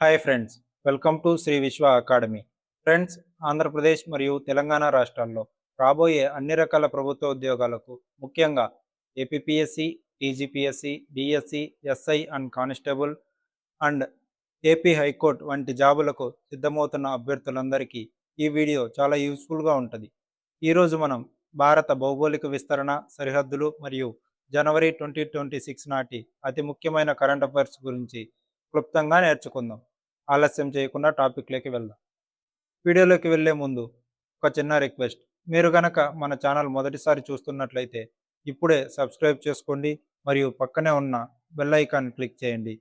Hi friends, welcome to Shri Vishwa academy. Friends, Andhra Pradesh మరియు తెలంగాణ రాష్ట్రాల్లో రాబోయే అన్ని రకాల ప్రభుత్వ ఉద్యోగాలకు ముఖ్యంగా APPSC, TGPSC, DSC, SI and constable and AP high court వంటి జాబులకు సిద్ధమవుతున్న అభ్యర్థులందరికీ ఈ వీడియో చాలా యూస్ఫుల్గా ఉంటుంది. ఈరోజు మనం భారత భౌగోళిక విస్తరణ, సరిహద్దులు మరియు జనవరి 2026 నాటి అతి ముఖ్యమైన కరెంట్ అఫైర్స్ గురించి క్లుప్తంగా నేర్చుకుందాం. ఆలస్యం చేయకుండా టాపిక్లోకి వెళ్దాం. వీడియోలోకి వెళ్ళే ముందు ఒక చిన్న రిక్వెస్ట్. మీరు గనక మన ఛానల్ మొదటిసారి చూస్తున్నట్లయితే ఇప్పుడే సబ్స్క్రైబ్ చేసుకోండి మరియు పక్కనే ఉన్న బెల్ ఐకాన్ క్లిక్ చేయండి.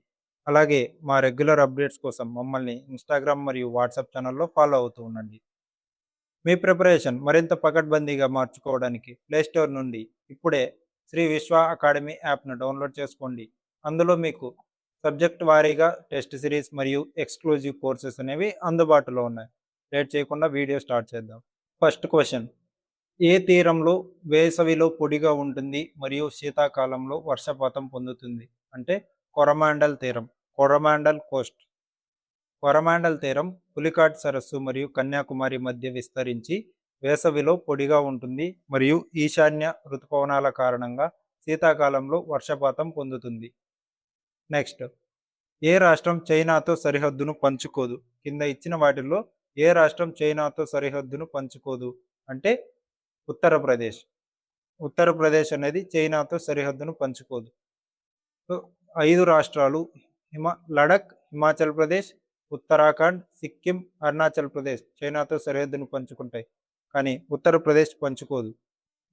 అలాగే మా రెగ్యులర్ అప్డేట్స్ కోసం మమ్మల్ని ఇన్స్టాగ్రామ్ మరియు వాట్సాప్ ఛానల్లో ఫాలో అవుతూ ఉండండి. మీ ప్రిపరేషన్ మరింత పకడ్బందీగా మార్చుకోవడానికి ప్లేస్టోర్ నుండి ఇప్పుడే శ్రీ విశ్వ అకాడమీ యాప్ను డౌన్లోడ్ చేసుకోండి. అందులో మీకు సబ్జెక్ట్ వారీగా టెస్ట్ సిరీస్ మరియు ఎక్స్క్లూజివ్ కోర్సెస్ అనేవి అందుబాటులో ఉన్నాయి. లేట్ చేయకుండా వీడియో స్టార్ట్ చేద్దాం. ఫస్ట్ క్వశ్చన్: ఏ తీరంలో వేసవిలో పొడిగా ఉంటుంది మరియు శీతాకాలంలో వర్షపాతం పొందుతుంది? అంటే కొరమాండల్ తీరం, కొరమాండల్ కోస్ట్. కొరమాండల్ తీరం పులికాట్ సరస్సు మరియు కన్యాకుమారి మధ్య విస్తరించి వేసవిలో పొడిగా ఉంటుంది మరియు ఈశాన్య ఋతుపవనాల కారణంగా శీతాకాలంలో వర్షపాతం పొందుతుంది. నెక్స్ట్: ఏ రాష్ట్రం చైనాతో సరిహద్దును పంచుకోదు? కింద ఇచ్చిన వాటిల్లో ఏ రాష్ట్రం చైనాతో సరిహద్దును పంచుకోదు? అంటే ఉత్తరప్రదేశ్. ఉత్తరప్రదేశ్ అనేది చైనాతో సరిహద్దును పంచుకోదు. సో 5 రాష్ట్రాలు లడఖ్, హిమాచల్ ప్రదేశ్, ఉత్తరాఖండ్, సిక్కిం, అరుణాచల్ ప్రదేశ్ చైనాతో సరిహద్దును పంచుకుంటాయి, కానీ ఉత్తరప్రదేశ్ పంచుకోదు.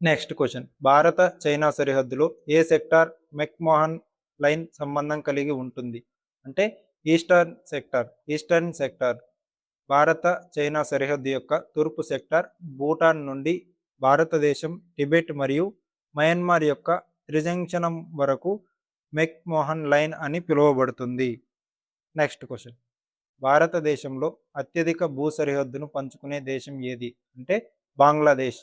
నెక్స్ట్ క్వశ్చన్: భారత చైనా సరిహద్దులో ఏ సెక్టార్ మెక్మోహన్ లైన్ సంబంధం కలిగి ఉంటుంది? అంటే ఈస్టర్న్ సెక్టార్ భారత చైనా సరిహద్దు యొక్క తూర్పు సెక్టార్ భూటాన్ నుండి భారతదేశం, టిబెట్ మరియు మయన్మార్ యొక్క త్రిజంక్షనం వరకు మెక్మోహన్ లైన్ అని పిలువబడుతుంది. నెక్స్ట్ క్వశ్చన్: భారతదేశంలో అత్యధిక భూ సరిహద్దును పంచుకునే దేశం ఏది? అంటే బంగ్లాదేశ్.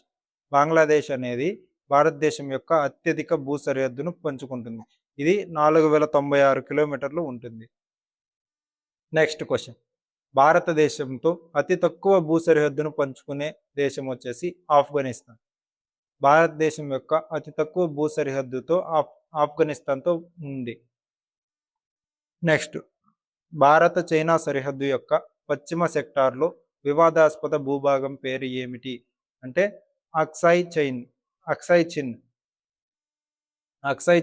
బంగ్లాదేశ్ అనేది భారతదేశం యొక్క అత్యధిక భూ సరిహద్దును పంచుకుంటుంది. ఇది 4096 కిలోమీటర్లు ఉంటుంది. నెక్స్ట్ క్వశ్చన్: భారతదేశంతో అతి తక్కువ భూ సరిహద్దును పంచుకునే దేశం వచ్చేసి ఆఫ్ఘనిస్తాన్. భారతదేశం యొక్క అతి తక్కువ భూ సరిహద్దుతో ఆఫ్ఘనిస్తాన్తో ఉంది. నెక్స్ట్: భారత చైనా సరిహద్దు యొక్క పశ్చిమ సెక్టార్లో వివాదాస్పద భూభాగం పేరు ఏమిటి? అంటే అక్సై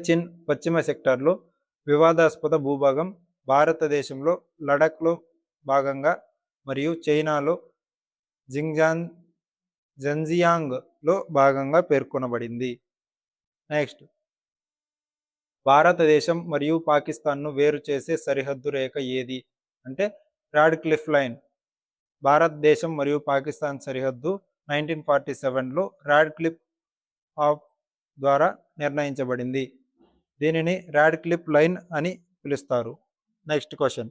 చిన్ పశ్చిమ సెక్టార్లో వివాదాస్పద భూభాగం భారతదేశంలో లడఖ్లో భాగంగా మరియు చైనాలో జంజియాంగ్లో భాగంగా పేర్కొనబడింది. నెక్స్ట్: భారతదేశం మరియు పాకిస్తాన్ను వేరు చేసే సరిహద్దు రేఖ ఏది? అంటే రాడ్క్లిఫ్ లైన్. భారతదేశం మరియు పాకిస్తాన్ సరిహద్దు 1947లో రాడ్క్లిఫ్ ఆఫ్ ద్వారా నిర్ణయించబడింది. దీనిని రాడ్క్లిఫ్ లైన్ అని పిలుస్తారు. నెక్స్ట్ క్వశ్చన్: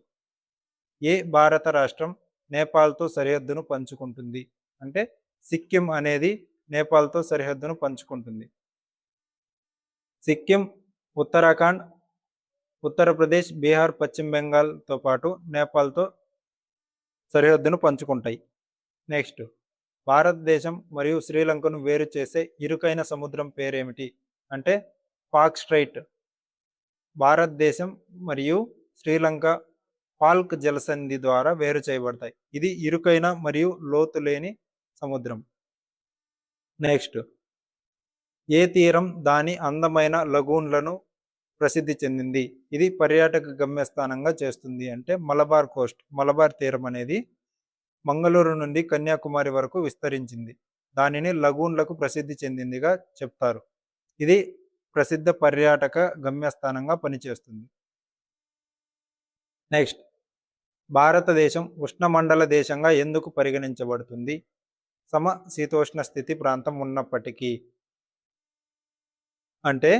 ఏ భారత రాష్ట్రం నేపాల్తో సరిహద్దును పంచుకుంటుంది? అంటే సిక్కిం అనేది నేపాల్తో సరిహద్దును పంచుకుంటుంది. సిక్కిం, ఉత్తరాఖండ్, ఉత్తరప్రదేశ్, బీహార్, పశ్చిమ బెంగాల్తో పాటు నేపాల్తో సరిహద్దును పంచుకుంటాయి. నెక్స్ట్: భారతదేశం మరియు శ్రీలంకను వేరు చేసే ఇరుకైన సముద్రం పేరేమిటి? అంటే పాక్ స్ట్రైట్. భారతదేశం మరియు శ్రీలంక పాల్క్ జలసంధి ద్వారా వేరు చేయబడతాయి. ఇది ఇరుకైన మరియు లోతు లేని సముద్రం. నెక్స్ట్: ఏ తీరం దాని అందమైన లగూన్లను ప్రసిద్ధి చెందింది? ఇది పర్యాటక గమ్యస్థానంగా చేస్తుంది. అంటే మలబార్ కోస్ట్. మలబార్ తీరం అనేది మంగళూరు నుండి కన్యాకుమారి వరకు విస్తరించింది. దానిని లగూన్లకు ప్రసిద్ధి చెందిందిగా చెప్తారు. ఇది ప్రసిద్ధ పర్యాటక గమ్యస్థానంగా పనిచేస్తుంది. నెక్స్ట్: భారతదేశం ఉష్ణమండల దేశంగా ఎందుకు పరిగణించబడుతుంది? సమశీతోష్ణ స్థితి ప్రాంతం ఉన్నప్పటికీ. అంటే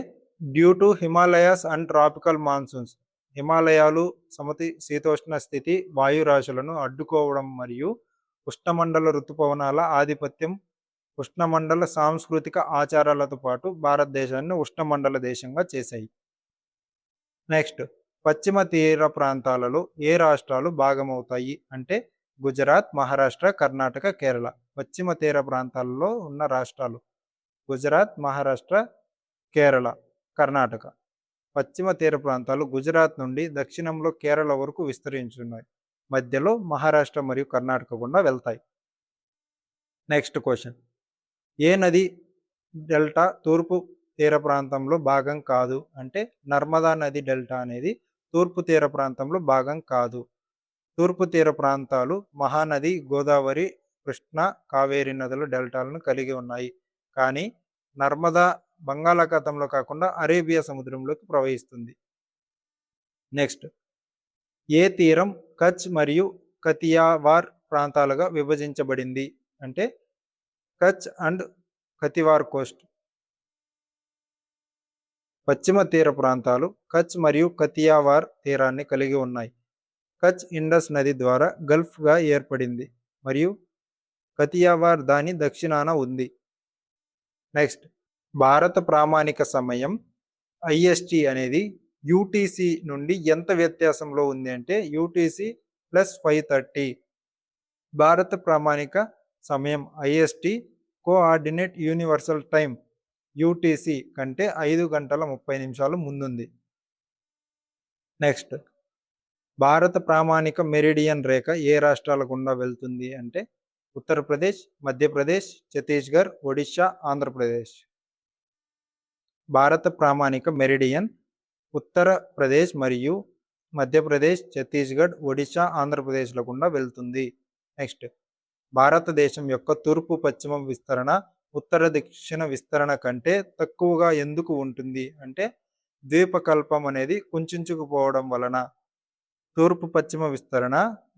due to Himalayas and tropical monsoons. హిమాలయాలు సమశీతోష్ణ స్థితి వాయురాశులను అడ్డుకోవడం మరియు ఉష్ణమండల ఋతుపవనాల ఆధిపత్యం ఉష్ణమండల సాంస్కృతిక ఆచారాలతో పాటు భారతదేశాన్ని ఉష్ణమండల దేశంగా చేశాయి. నెక్స్ట్: పశ్చిమ తీర ప్రాంతాలలో ఏ రాష్ట్రాలు భాగమవుతాయి అంటే గుజరాత్, మహారాష్ట్ర, కర్ణాటక, కేరళ. పశ్చిమ తీర ప్రాంతాలలో ఉన్న రాష్ట్రాలు గుజరాత్, మహారాష్ట్ర, కేరళ, కర్ణాటక. పశ్చిమ తీర ప్రాంతాలు గుజరాత్ నుండి దక్షిణంలో కేరళ వరకు విస్తరించున్నాయి. మధ్యలో మహారాష్ట్ర మరియు కర్ణాటక గుండా వెళ్తాయి. Next question. ఏ నది డెల్టా తూర్పు తీర ప్రాంతంలో భాగం కాదు అంటే నర్మదా నది డెల్టా అనేది తూర్పు తీర ప్రాంతంలో భాగం కాదు. తూర్పు తీర ప్రాంతాలు మహానది, గోదావరి, కృష్ణ, కావేరి నదుల డెల్టాలను కలిగి ఉన్నాయి. కానీ నర్మదా బంగాళాఖాతంలో కాకుండా అరేబియా సముద్రంలోకి ప్రవహిస్తుంది. నెక్స్ట్. ఏ తీరం కచ్ మరియు కతియావార్ ప్రాంతాలుగా విభజించబడింది అంటే కచ్ అండ్ కతివార్ కోస్ట్. పశ్చిమ తీర ప్రాంతాలు కచ్ మరియు కతియావార్ తీరాన్ని కలిగి ఉన్నాయి. కచ్ ఇండస్ నది ద్వారా గల్ఫ్గా ఏర్పడింది మరియు కతియావార్ దాని దక్షిణాన ఉంది. నెక్స్ట్. భారత ప్రామాణిక సమయం ఐఎస్టి అనేది యూటీసీ నుండి ఎంత వ్యత్యాసంలో ఉంది అంటే యూటీసీ ప్లస్ 530. భారత ప్రామాణిక సమయం IST coordinate universal time UTC కంటే 5 గంటల 30 నిమిషాలు ముందుంది. నెక్స్ట్. భారత ప్రామాణిక మెరిడియన్ రేఖ ఏ రాష్ట్రాల గుండా వెళ్తుంది అంటే ఉత్తరప్రదేశ్, మధ్యప్రదేశ్, ఛత్తీస్గఢ్, ఒడిశా, ఆంధ్రప్రదేశ్. భారత ప్రామాణిక మెరిడియన్ ఉత్తరప్రదేశ్ మరియు మధ్యప్రదేశ్, ఛత్తీస్గఢ్, ఒడిశా, ఆంధ్రప్రదేశ్ల గుండా వెళ్తుంది. నెక్స్ట్. భారతదేశం యొక్క తూర్పు పశ్చిమ విస్తరణ ఉత్తర దక్షిణ విస్తరణ కంటే తక్కువగా ఎందుకు ఉంటుంది అంటే ద్వీపకల్పం అనేది కుంచుకుపోవడం వలన. తూర్పు పశ్చిమ విస్తరణ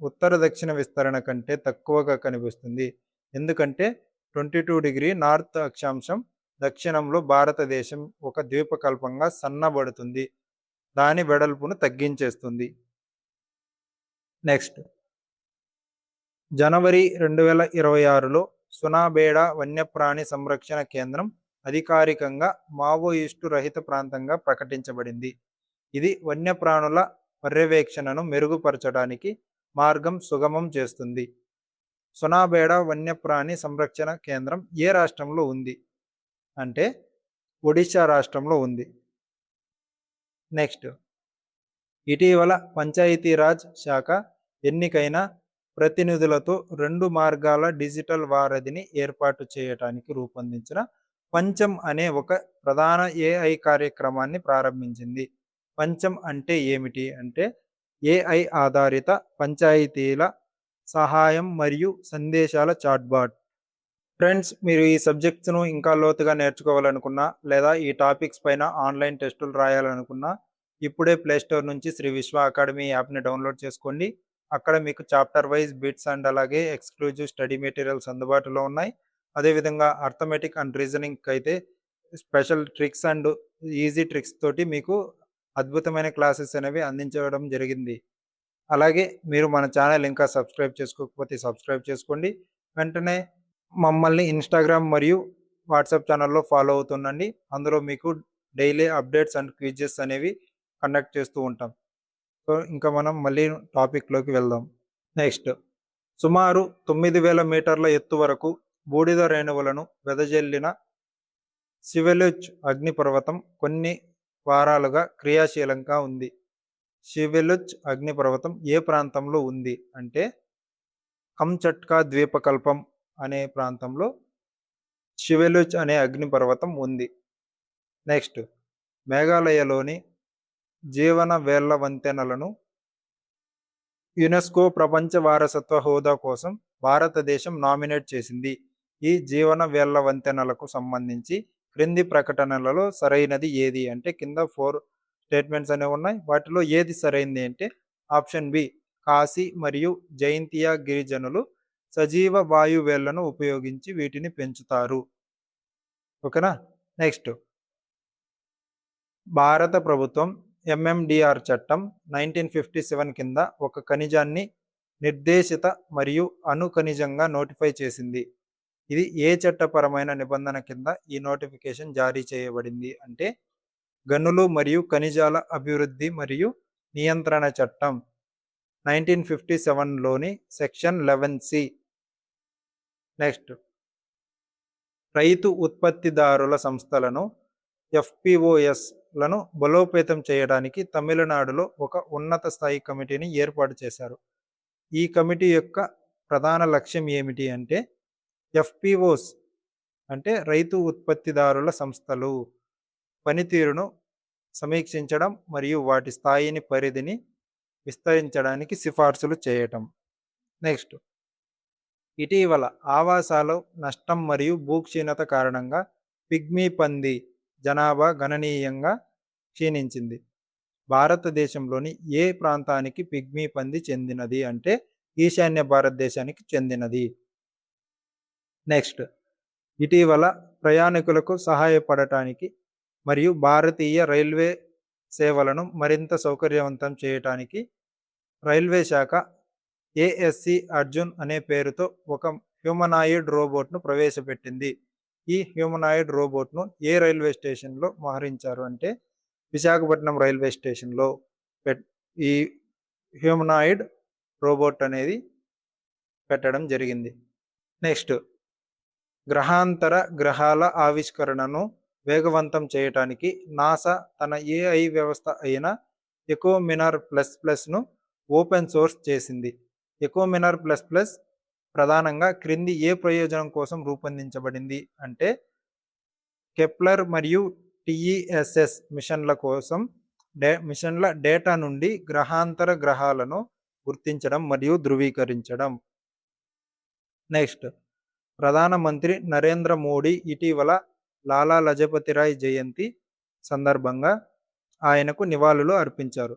ఉత్తర దక్షిణ విస్తరణ కంటే తక్కువగా కనిపిస్తుంది. ఎందుకంటే 22° నార్త్ అక్షాంశం దక్షిణంలో భారతదేశం ఒక ద్వీపకల్పంగా సన్నబడుతుంది. దాని వెడల్పును తగ్గించేస్తుంది. నెక్స్ట్. జనవరి 2026లో సునాబేడా వన్యప్రాణి సంరక్షణ కేంద్రం అధికారికంగా మావోయిస్టు రహిత ప్రాంతంగా ప్రకటించబడింది. ఇది వన్యప్రాణుల పర్యవేక్షణను మెరుగుపరచడానికి మార్గం సుగమం చేస్తుంది. సునాబేడా వన్యప్రాణి సంరక్షణ కేంద్రం ఏ రాష్ట్రంలో ఉంది అంటే ఒడిశా రాష్ట్రంలో ఉంది. నెక్స్ట్. ఇటీవల పంచాయతీరాజ్ శాఖ ఎన్నికైన ప్రతినిధులతో 2 మార్గాల డిజిటల్ వారధిని ఏర్పాటు చేయడానికి రూపొందించిన పంచం అనే ఒక ప్రధాన ఏఐ కార్యక్రమాన్ని ప్రారంభించింది. పంచం అంటే ఏమిటి అంటే ఏఐ ఆధారిత పంచాయతీల సహాయం మరియు సందేశాల చాట్బాట్. ఫ్రెండ్స్, మీరు ఈ సబ్జెక్ట్స్ను ఇంకా లోతుగా నేర్చుకోవాలనుకున్నా లేదా ఈ టాపిక్స్ పైన ఆన్లైన్ టెస్టులు రాయాలనుకున్నా ఇప్పుడే ప్లేస్టోర్ నుంచి శ్రీ విశ్వ అకాడమీ యాప్ని డౌన్లోడ్ చేసుకోండి. అక్కడ మీకు చాప్టర్ వైజ్ బిట్స్ అండ్ అలాగే ఎక్స్క్లూజివ్ స్టడీ మెటీరియల్స్ అందుబాటులో ఉన్నాయి. అదేవిధంగా అర్థమెటిక్ అండ్ రీజనింగ్ అయితే special tricks and easy tricks తోటి మీకు అద్భుతమైన క్లాసెస్ అనేవి అందించడం జరిగింది. అలాగే మీరు మన ఛానల్ ఇంకా సబ్స్క్రైబ్ చేసుకోకపోతే సబ్స్క్రైబ్ చేసుకోండి. వెంటనే మమ్మల్ని ఇన్స్టాగ్రామ్ మరియు వాట్సాప్ ఛానల్లో ఫాలో అవుతుండండి. అందులో మీకు డైలీ అప్డేట్స్ అండ్ క్విజెస్ అనేవి కండక్ట్ చేస్తూ ఉంటాం. సో ఇంకా మనం మళ్ళీ టాపిక్లోకి వెళ్దాం. నెక్స్ట్. సుమారు 9,000 మీటర్ల ఎత్తు వరకు బూడిద రేణువులను వెదజల్లిన షివెలుచ్ అగ్నిపర్వతం కొన్ని వారాలుగా క్రియాశీలంగా ఉంది. షివెలుచ్ అగ్నిపర్వతం ఏ ప్రాంతంలో ఉంది అంటే కమ్చట్కా ద్వీపకల్పం అనే ప్రాంతంలో షివెలుచ్ అనే అగ్నిపర్వతం ఉంది. నెక్స్ట్. మేఘాలయలోని జీవన వేళ్ల వంతెనలను యునెస్కో ప్రపంచ వారసత్వ హోదా కోసం భారతదేశం నామినేట్ చేసింది. ఈ జీవన వేళ్ల వంతెనలకు సంబంధించి క్రింది ప్రకటనలలో సరైనది ఏది అంటే కింద 4 స్టేట్మెంట్స్ అనేవి ఉన్నాయి. వాటిలో ఏది సరైనది అంటే ఆప్షన్ బి, కాశీ మరియు జైంతియా గిరిజనులు సజీవ వాయువేళ్లను ఉపయోగించి వీటిని పెంచుతారు. ఓకేనా. నెక్స్ట్. భారత ప్రభుత్వం ఎంఎండిఆర్ చట్టం 1957 కింద ఒక ఖనిజాన్ని నిర్దేశిత మరియు అణు ఖనిజంగా నోటిఫై చేసింది. ఇది ఏ చట్టపరమైన నిబంధన కింద ఈ నోటిఫికేషన్ జారీ చేయబడింది అంటే గనులు మరియు ఖనిజాల అభివృద్ధి మరియు నియంత్రణ చట్టం 1957లోని సెక్షన్ 11C. నెక్స్ట్, రైతు ఉత్పత్తిదారుల సంస్థలను FPOSలను బలోపేతం చేయడానికి తమిళనాడులో ఒక ఉన్నత స్థాయి కమిటీని ఏర్పాటు చేశారు. ఈ కమిటీ యొక్క ప్రధాన లక్ష్యం ఏమిటి అంటే FPOs అంటే రైతు ఉత్పత్తిదారుల సంస్థలు పనితీరును సమీక్షించడం మరియు వాటి స్థాయిని పరిధిని విస్తరించడానికి సిఫార్సులు చేయటం. నెక్స్ట్, ఇటీవల ఆవాసాల నష్టం మరియు భూక్షీణత కారణంగా పిగ్మీ పంది జనాభా గణనీయంగా క్షీణించింది. భారతదేశంలోని ఏ ప్రాంతానికి పిగ్మీ పంది చెందినది అంటే ఈశాన్య భారతదేశానికి చెందినది. నెక్స్ట్, ఇటీవల ప్రయాణికులకు సహాయపడటానికి మరియు భారతీయ రైల్వే సేవలను మరింత సౌకర్యవంతం చేయడానికి రైల్వే శాఖ ASC అర్జున్ అనే పేరుతో ఒక హ్యూమనాయిడ్ రోబోట్ను ప్రవేశపెట్టింది. ఈ హ్యూమనాయిడ్ రోబోట్ను ఏ రైల్వే స్టేషన్లో మోహరించారు అంటే విశాఖపట్నం రైల్వే స్టేషన్లో ఈ హ్యూమనాయిడ్ రోబోట్ అనేది పెట్టడం జరిగింది. నెక్స్ట్, గ్రహాంతర గ్రహాల ఆవిష్కరణను వేగవంతం చేయడానికి నాసా తన AI వ్యవస్థ అయిన ఎకోమినార్ ప్లస్ ప్లస్ను ఓపెన్ సోర్స్ చేసింది. ఎకోమినార్ ప్లస్ ప్లస్ ప్రధానంగా క్రింది ఏ ప్రయోజనం కోసం రూపొందించబడింది అంటే కెప్లర్ మరియు TESS మిషన్ల డేటా నుండి గ్రహాంతర గ్రహాలను గుర్తించడం మరియు ధృవీకరించడం. నెక్స్ట్, ప్రధానమంత్రి నరేంద్ర మోడీ ఇటీవల లాలా లజపతి రాయ్ జయంతి సందర్భంగా ఆయనకు నివాళులు అర్పించారు.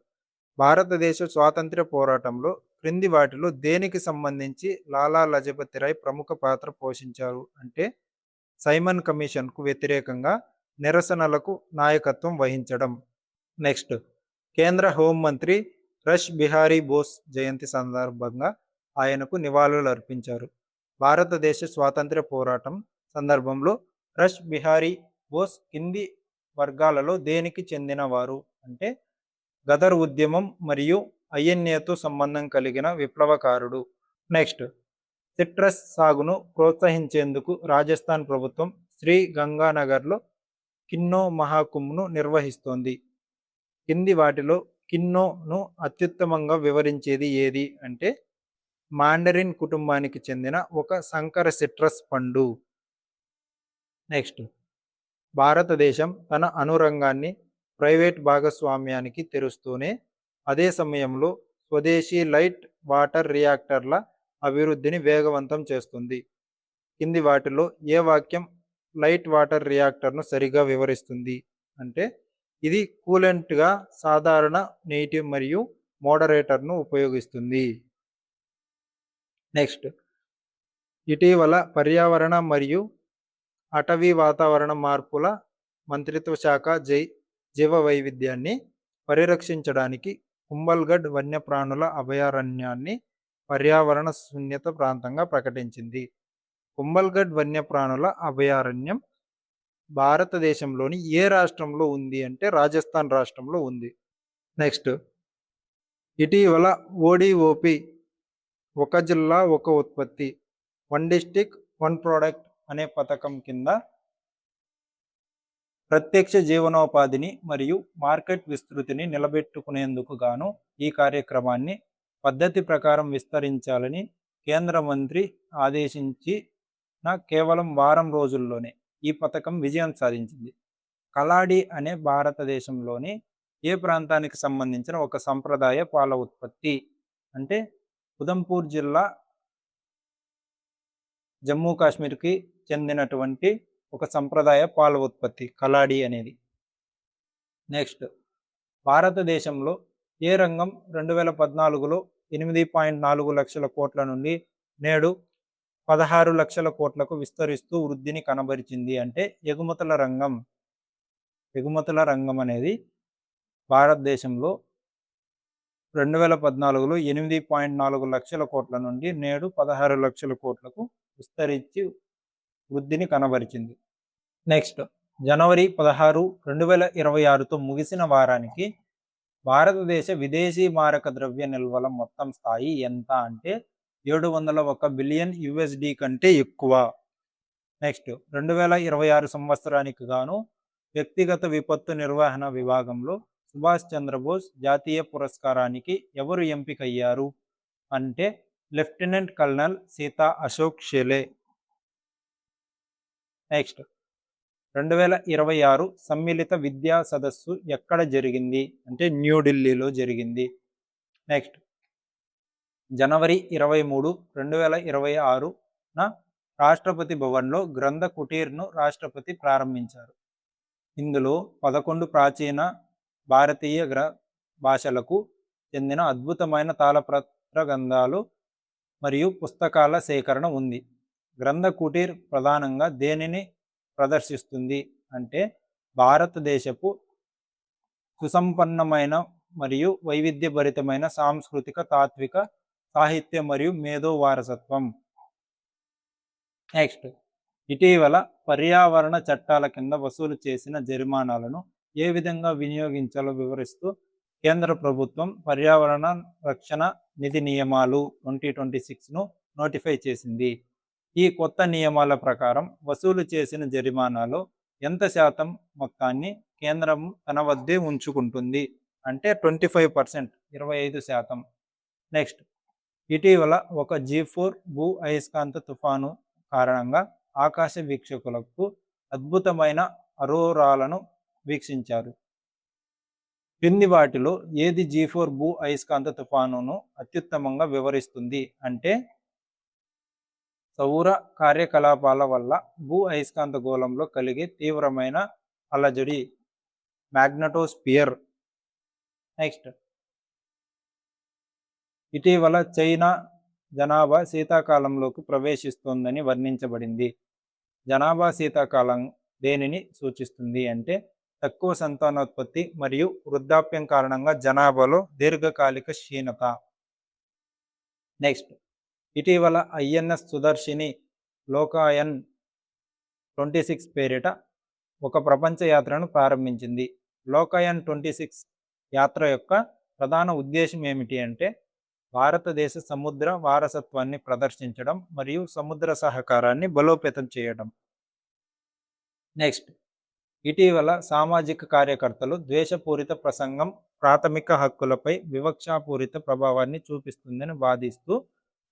భారతదేశ స్వాతంత్ర్య పోరాటంలో క్రింది వాటిలో దేనికి సంబంధించి లాలా లజపతి రాయ్ ప్రముఖ పాత్ర పోషించారు అంటే సైమన్ కమిషన్కు వ్యతిరేకంగా నిరసనలకు నాయకత్వం వహించడం. నెక్స్ట్, కేంద్ర హోంమంత్రి రష్ బిహారీ బోస్ జయంతి సందర్భంగా ఆయనకు నివాళులు అర్పించారు. భారతదేశ స్వాతంత్ర్య పోరాటం సందర్భంలో రష్ బిహారీ బోస్ కింది వర్గాలలో దేనికి చెందినవారు అంటే గదర్ ఉద్యమం మరియు INAతో సంబంధం కలిగిన విప్లవకారుడు. నెక్స్ట్, సిట్రస్ సాగును ప్రోత్సహించేందుకు రాజస్థాన్ ప్రభుత్వం శ్రీ గంగానగర్లో కిన్నో మహాకుంభ్ను నిర్వహిస్తోంది. కింది వాటిలో కిన్నోను అత్యుత్తమంగా వివరించేది ఏది అంటే మాండరిన్ కుటుంబానికి చెందిన ఒక సంకర సిట్రస్ పండు. నెక్స్ట్, భారతదేశం తన అణురంగాన్ని ప్రైవేట్ భాగస్వామ్యానికి తెరుస్తూనే అదే సమయంలో స్వదేశీ లైట్ వాటర్ రియాక్టర్ల అభివృద్ధిని వేగవంతం చేస్తుంది. కింది వాటిలో ఏ వాక్యం లైట్ వాటర్ రియాక్టర్ను సరిగా వివరిస్తుంది అంటే ఇది కూలెంట్గా సాధారణ నీటి మరియు మోడరేటర్ను ఉపయోగిస్తుంది. నెక్స్ట్, ఇటీవల పర్యావరణ మరియు అటవీ వాతావరణ మార్పుల మంత్రిత్వ శాఖ జీవ వైవిధ్యాన్ని పరిరక్షించడానికి కుంభల్గఢ్ వన్యప్రాణుల అభయారణ్యాన్ని పర్యావరణ శూన్యత ప్రాంతంగా ప్రకటించింది. కుంభల్గఢ్ వన్యప్రాణుల అభయారణ్యం భారతదేశంలోని ఏ రాష్ట్రంలో ఉంది అంటే రాజస్థాన్ రాష్ట్రంలో ఉంది. నెక్స్ట్, ఇటీవల ODOP ఒక జిల్లా ఒక ఉత్పత్తి 1 డిస్ట్రిక్ట్ 1 ప్రోడక్ట్ అనే పథకం కింద ప్రత్యక్ష జీవనోపాధిని మరియు మార్కెట్ విస్తృతిని నిలబెట్టుకునేందుకు గాను ఈ కార్యక్రమాన్ని పద్ధతి ప్రకారం విస్తరించాలని కేంద్ర మంత్రి ఆదేశించిన కేవలం వారం రోజుల్లోనే ఈ పథకం విజయం సాధించింది. కలాడి అనే భారతదేశంలోని ఏ ప్రాంతానికి సంబంధించిన ఒక సంప్రదాయ పాల ఉత్పత్తి అంటే ఉదంపూర్ జిల్లా జమ్మూ కాశ్మీర్కి చెందినటువంటి ఒక సంప్రదాయ పాల ఉత్పత్తి కలాడి అనేది. నెక్స్ట్, భారతదేశంలో ఏ రంగం 2014లో 8.4 లక్షల కోట్ల నుండి నేడు 16 లక్షల కోట్లకు విస్తరిస్తూ వృద్ధిని కనబరిచింది అంటే ఎగుమతుల రంగం. ఎగుమతుల రంగం అనేది భారతదేశంలో 2014లో 8.4 లక్షల కోట్ల నుండి నేడు 16 లక్షల కోట్లకు విస్తరించి వృద్ధిని కనబరిచింది. నెక్స్ట్, జనవరి 16, 2026తో ముగిసిన వారానికి భారతదేశ విదేశీ మారక ద్రవ్య నిల్వల మొత్తం స్థాయి ఎంత అంటే 701 బిలియన్ యుఎస్డి కంటే ఎక్కువ. నెక్స్ట్ 2026 సంవత్సరానికి గాను వ్యక్తిగత విపత్తు నిర్వహణ విభాగంలో సుభాష్ చంద్రబోస్ జాతీయ పురస్కారానికి ఎవరు ఎంపికయ్యారు అంటే lieutenant colonel Sita Ashok Shele. Next 2026 సమ్మిళిత విద్యా సదస్సు ఎక్కడ జరిగింది అంటే న్యూఢిల్లీలో జరిగింది. నెక్స్ట్ జనవరి 23, 2026న రాష్ట్రపతి భవన్లో గ్రంథ కుటీర్ను రాష్ట్రపతి ప్రారంభించారు. ఇందులో 11 ప్రాచీన భారతీయ భాషలకు చెందిన అద్భుతమైన తాళపత్ర గ్రంథాలు మరియు పుస్తకాల సేకరణ ఉంది. గ్రంథ కుటీర్ ప్రధానంగా దేనిని ప్రదర్శిస్తుంది అంటే భారతదేశపు సుసంపన్నమైన మరియు వైవిధ్యభరితమైన సాంస్కృతిక, తాత్విక, సాహిత్య మరియు మేధో వారసత్వం. నెక్స్ట్ ఇటీవల పర్యావరణ చట్టాల కింద వసూలు చేసిన జరిమానాలను ఏ విధంగా వినియోగించాలో వివరిస్తూ కేంద్ర ప్రభుత్వం పర్యావరణ రక్షణ నిధి నియమాలు 2026ను నోటిఫై చేసింది. ఈ కొత్త నియమాల ప్రకారం వసూలు చేసిన జరిమానాలో ఎంత శాతం మొత్తాన్ని కేంద్రం తన వద్దే ఉంచుకుంటుంది అంటే 25%, 25%. నెక్స్ట్ ఇటీవల ఒక G4 భూ అయస్కాంత తుఫాను కారణంగా ఆకాశ వీక్షకులకు అద్భుతమైన అరోరాలను వీక్షించారు. క్రింది వాటిలో ఏది G4 భూ అయస్కాంత తుఫానును అత్యుత్తమంగా వివరిస్తుంది అంటే సౌర కార్యకలాపాల వల్ల భూ అయస్కాంత గోళంలో కలిగే తీవ్రమైన అలజడి మ్యాగ్నెటోస్పియర్. నెక్స్ట్ ఇటీవల చైనా జనాభా శీతాకాలంలోకి ప్రవేశిస్తోందని వర్ణించబడింది. జనాభా శీతాకాలం దేనిని సూచిస్తుంది అంటే తక్కువ సంతానోత్పత్తి మరియు వృద్ధాప్యం కారణంగా జనాభాలో దీర్ఘకాలిక క్షీణత. నెక్స్ట్ ఇటీవల INS సుదర్శిని లోకాయన్ 26 పేరిట ఒక ప్రపంచ యాత్రను ప్రారంభించింది. లోకాయన్ 26 యాత్ర యొక్క ప్రధాన ఉద్దేశం ఏమిటి అంటే భారతదేశ సముద్ర వారసత్వాన్ని ప్రదర్శించడం మరియు సముద్ర సహకారాన్ని బలోపేతం చేయడం. నెక్స్ట్ ఇటీవల సామాజిక కార్యకర్తలు ద్వేషపూరిత ప్రసంగం ప్రాథమిక హక్కులపై వివక్షాపూరిత ప్రభావాన్ని చూపిస్తుందని వాదిస్తూ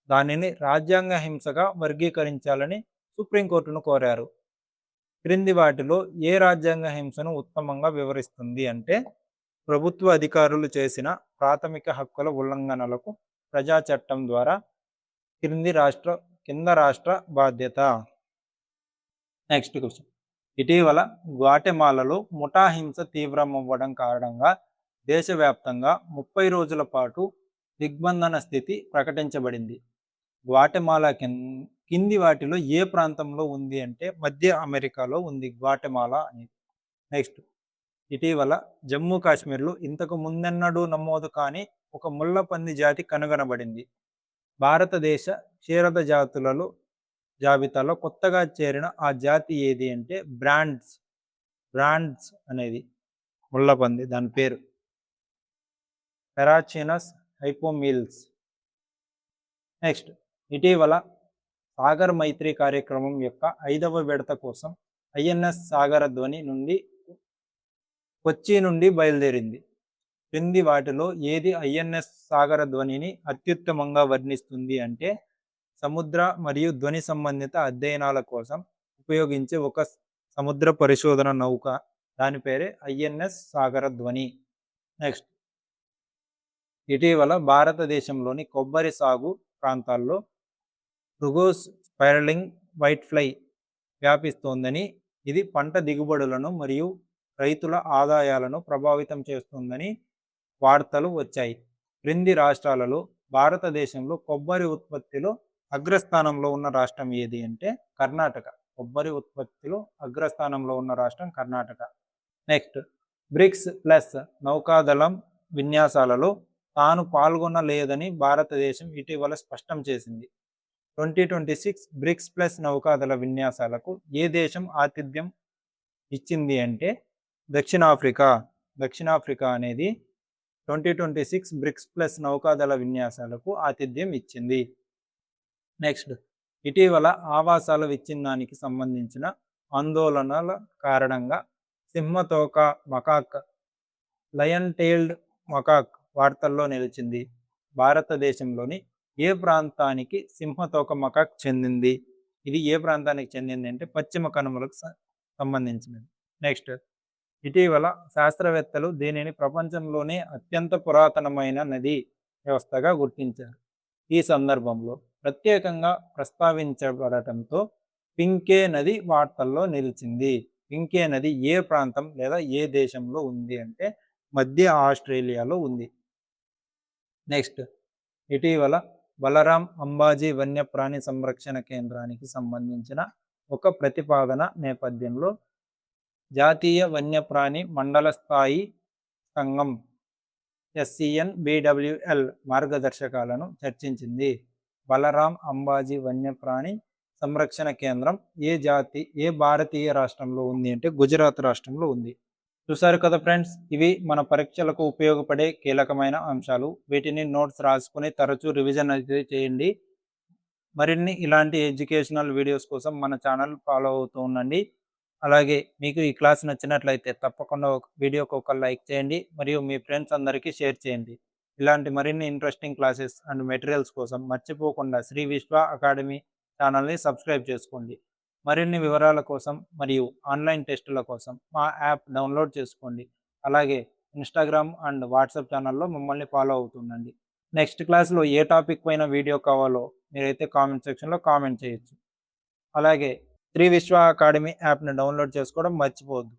దానిని రాజ్యాంగ హింసగా వర్గీకరించాలని సుప్రీంకోర్టును కోరారు. క్రింది వాటిలో ఏ రాజ్యాంగ హింసను ఉత్తమంగా వివరిస్తుంది అంటే ప్రభుత్వ అధికారులు చేసిన ప్రాథమిక హక్కుల ఉల్లంఘనలకు ప్రజా చట్టం ద్వారా కింద రాష్ట్ర బాధ్యత. నెక్స్ట్ క్వశ్చన్ ఇటీవల గ్వాటెమాలలో ముఠా హింస తీవ్రమవ్వడం కారణంగా దేశవ్యాప్తంగా 30 రోజుల పాటు దిగ్బంధన స్థితి ప్రకటించబడింది. గ్వాటెమాలా కింది వాటిలో ఏ ప్రాంతంలో ఉంది అంటే మధ్య అమెరికాలో ఉంది గ్వాటెమాలా అనేది. నెక్స్ట్ ఇటీవల జమ్మూ కాశ్మీర్లో ఇంతకు ముందెన్నడూ నమోదు కాని ఒక ముళ్ళపంది జాతి కనుగొనబడింది. భారతదేశ క్షీరద జాతులలో జాబితాలో కొత్తగా చేరిన ఆ జాతి ఏది అంటే బ్రాండ్స్ అనేది ముళ్ళపంది, దాని పేరు పెరాచినస్ హైపోమిల్స్. నెక్స్ట్ ఇటీవల సాగర్ మైత్రి కార్యక్రమం యొక్క 5వ విడత కోసం INS సాగరధ్వని నుండి కొచ్చి నుండి బయలుదేరింది. క్రింది వాటిలో ఏది INS సాగరధ్వనిని అత్యుత్తమంగా వర్ణిస్తుంది అంటే సముద్ర మరియు ధ్వని సంబంధిత అధ్యయనాల కోసం ఉపయోగించే ఒక సముద్ర పరిశోధన నౌక, దాని పేరే INS సాగరధ్వని. నెక్స్ట్ ఇటీవల భారతదేశంలోని కొబ్బరి సాగు ప్రాంతాల్లో రుగోస్ స్పైరలింగ్ వైట్ ఫ్లై వ్యాపిస్తోందని, ఇది పంట దిగుబడులను మరియు రైతుల ఆదాయాలను ప్రభావితం చేస్తుందని వార్తలు వచ్చాయి. క్రింది రాష్ట్రాలలో భారతదేశంలో కొబ్బరి ఉత్పత్తిలో అగ్రస్థానంలో ఉన్న రాష్ట్రం ఏది అంటే కర్ణాటక. కొబ్బరి ఉత్పత్తిలో అగ్రస్థానంలో ఉన్న రాష్ట్రం కర్ణాటక. నెక్స్ట్ బ్రిక్స్ ప్లస్ నౌకాదళం విన్యాసాలలో తాను పాల్గొనలేదని భారతదేశం ఇటీవల స్పష్టం చేసింది. 2026 బ్రిక్స్ ప్లస్ నౌకాదళ విన్యాసాలకు ఏ దేశం ఆతిథ్యం ఇచ్చింది అంటే దక్షిణాఫ్రికా అనేది 2026 బ్రిక్స్ ప్లస్ నౌకాదళ విన్యాసాలకు ఆతిథ్యం ఇచ్చింది. నెక్స్ట్, ఇటీవల ఆవాసాల విచ్ఛిన్నానికి సంబంధించిన ఆందోళనల కారణంగా సింహతోక మకాక్, లయన్ టెయిల్డ్ మకాక్ వార్తల్లో నిలిచింది. భారతదేశంలోని ఏ ప్రాంతానికి సింహతోక మకాక్ చెందింది? ఇది ఏ ప్రాంతానికి చెందింది అంటే పశ్చిమ కనుమలకు సంబంధించినది. నెక్స్ట్, ఇటీవల శాస్త్రవేత్తలు దీనిని ప్రపంచంలోనే అత్యంత పురాతనమైన నదీ వ్యవస్థగా గుర్తించారు. ఈ సందర్భంలో ప్రత్యేకంగా ప్రస్తావించబడటంతో పింకే నది వార్తల్లో నిలిచింది. పింకే నది ఏ ప్రాంతం లేదా ఏ దేశంలో ఉంది అంటే మధ్య ఆస్ట్రేలియాలో ఉంది. నెక్స్ట్, ఇటీవల బలరాం అంబాజీ వన్యప్రాణి సంరక్షణ కేంద్రానికి సంబంధించిన ఒక ప్రతిపాదన నేపథ్యంలో జాతీయ వన్యప్రాణి మండల స్థాయి సంఘం SCNBWL మార్గదర్శకాలను చర్చించింది. బలరాం అంబాజీ వన్యప్రాణి సంరక్షణ కేంద్రం ఏ భారతీయ రాష్ట్రంలో ఉంది అంటే గుజరాత్ రాష్ట్రంలో ఉంది. చూసారు కదా ఫ్రెండ్స్, ఇవి మన పరీక్షలకు ఉపయోగపడే కీలకమైన అంశాలు. వీటిని నోట్స్ రాసుకుని తరచూ రివిజన్ అయితే చేయండి. మరిన్ని ఇలాంటి ఎడ్యుకేషనల్ వీడియోస్ కోసం మన ఛానల్ ఫాలో అవుతూ ఉండండి. అలాగే మీకు ఈ క్లాస్ నచ్చినట్లయితే తప్పకుండా వీడియోకి ఒక లైక్ చేయండి మరియు మీ ఫ్రెండ్స్ అందరికీ షేర్ చేయండి. ఇలాంటి మరిన్ని ఇంట్రెస్టింగ్ క్లాసెస్ అండ్ మెటీరియల్స్ కోసం మర్చిపోకుండా శ్రీ విశ్వ అకాడమీ ఛానల్ని సబ్స్క్రైబ్ చేసుకోండి. మరిన్ని వివరాల కోసం మరియు ఆన్లైన్ టెస్టుల కోసం మా యాప్ డౌన్లోడ్ చేసుకోండి. అలాగే ఇన్స్టాగ్రామ్ అండ్ వాట్సాప్ ఛానల్లో మమ్మల్ని ఫాలో అవుతుండండి. నెక్స్ట్ క్లాస్లో ఏ టాపిక్ పైన వీడియో కావాలో మీరైతే కామెంట్ సెక్షన్లో కామెంట్ చేయొచ్చు. అలాగే శ్రీ విశ్వ అకాడమీ యాప్ని డౌన్లోడ్ చేసుకోవడం మర్చిపోవద్దు.